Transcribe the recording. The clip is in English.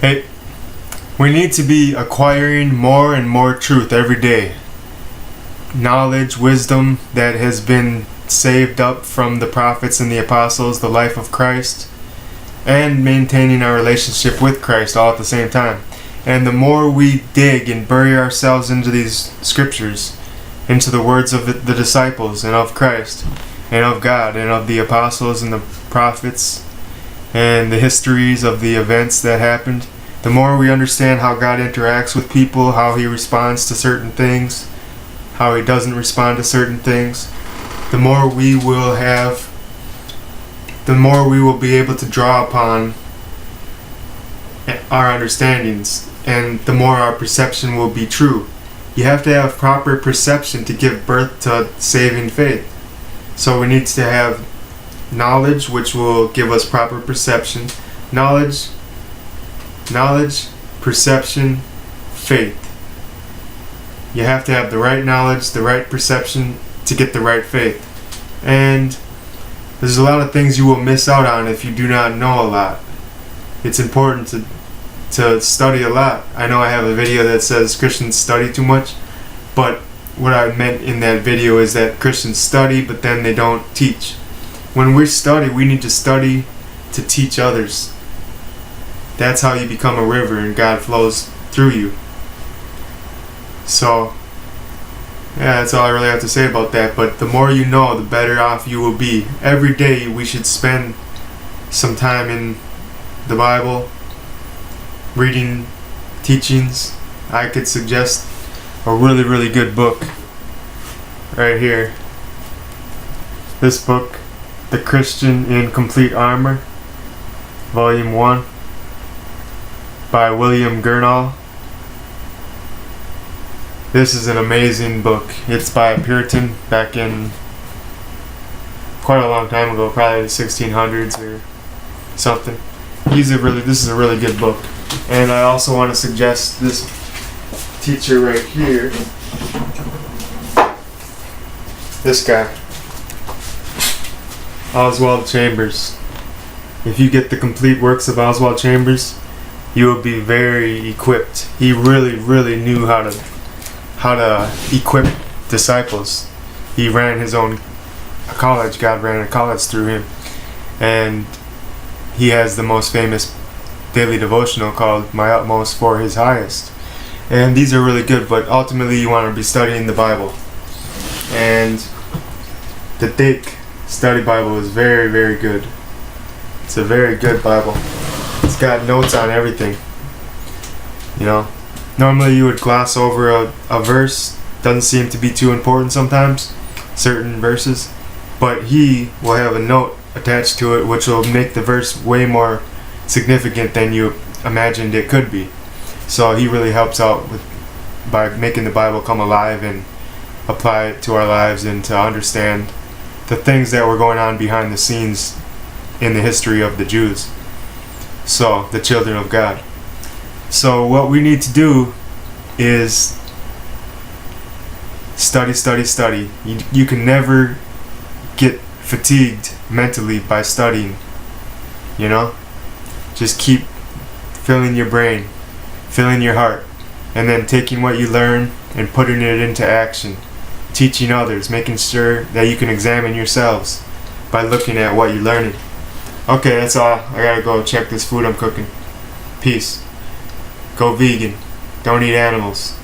Hey, we need to be acquiring more and more truth every day. Knowledge, wisdom that has been saved up from the prophets and the apostles, the life of Christ, and maintaining our relationship with Christ all at the same time. And the more we dig and bury ourselves into these scriptures, into the words of the disciples and of Christ and of God and of the apostles and the prophets and the histories of the events that happened, the more we understand how God interacts with people, how he responds to certain things, how he doesn't respond to certain things, the more we will be able to draw upon our understandings, and the more our perception will be true. You have to have proper perception to give birth to saving faith. So we need to have knowledge, which will give us proper perception. Knowledge, perception, faith. You have to have the right knowledge, the right perception to get the right faith. And there's a lot of things you will miss out on if you do not know a lot. It's important to study a lot. I know I have a video that says Christians study too much, but what I meant in that video is that Christians study, but then they don't teach. When we study, we need to study to teach others. That's how you become a river and God flows through you. So, yeah, that's all I really have to say about that. But the more you know, the better off you will be. Every day we should spend some time in the Bible, reading teachings. I could suggest a really, really good book right here. This book, The Christian in Complete Armor, Volume 1, by William Gurnall. This is an amazing book. It's by a Puritan back in quite a long time ago, probably the 1600s or something. This is a really good book. And I also want to suggest this teacher right here. This guy, Oswald Chambers. If you get the complete works of Oswald Chambers, you will be very equipped. He really, really knew how to equip disciples. He ran his own college. God ran a college through him. And he has the most famous daily devotional called My Utmost for His Highest. And these are really good, but ultimately you want to be studying the Bible. And the Dake Study Bible is very, very good. It's a very good Bible. It's got notes on everything. You know, normally you would gloss over a verse. Doesn't seem to be too important sometimes, certain verses. But he will have a note attached to it which will make the verse way more significant than you imagined it could be. So he really helps out by making the Bible come alive and apply it to our lives and to understand the things that were going on behind the scenes in the history of the Jews. So, the children of God. So what we need to do is study, study, study. You can never get fatigued mentally by studying. You know? Just keep filling your brain, filling your heart, and then taking what you learn and putting it into action. Teaching others, making sure that you can examine yourselves by looking at what you're learning. Okay, that's all. I gotta go check this food I'm cooking. Peace. Go vegan. Don't eat animals.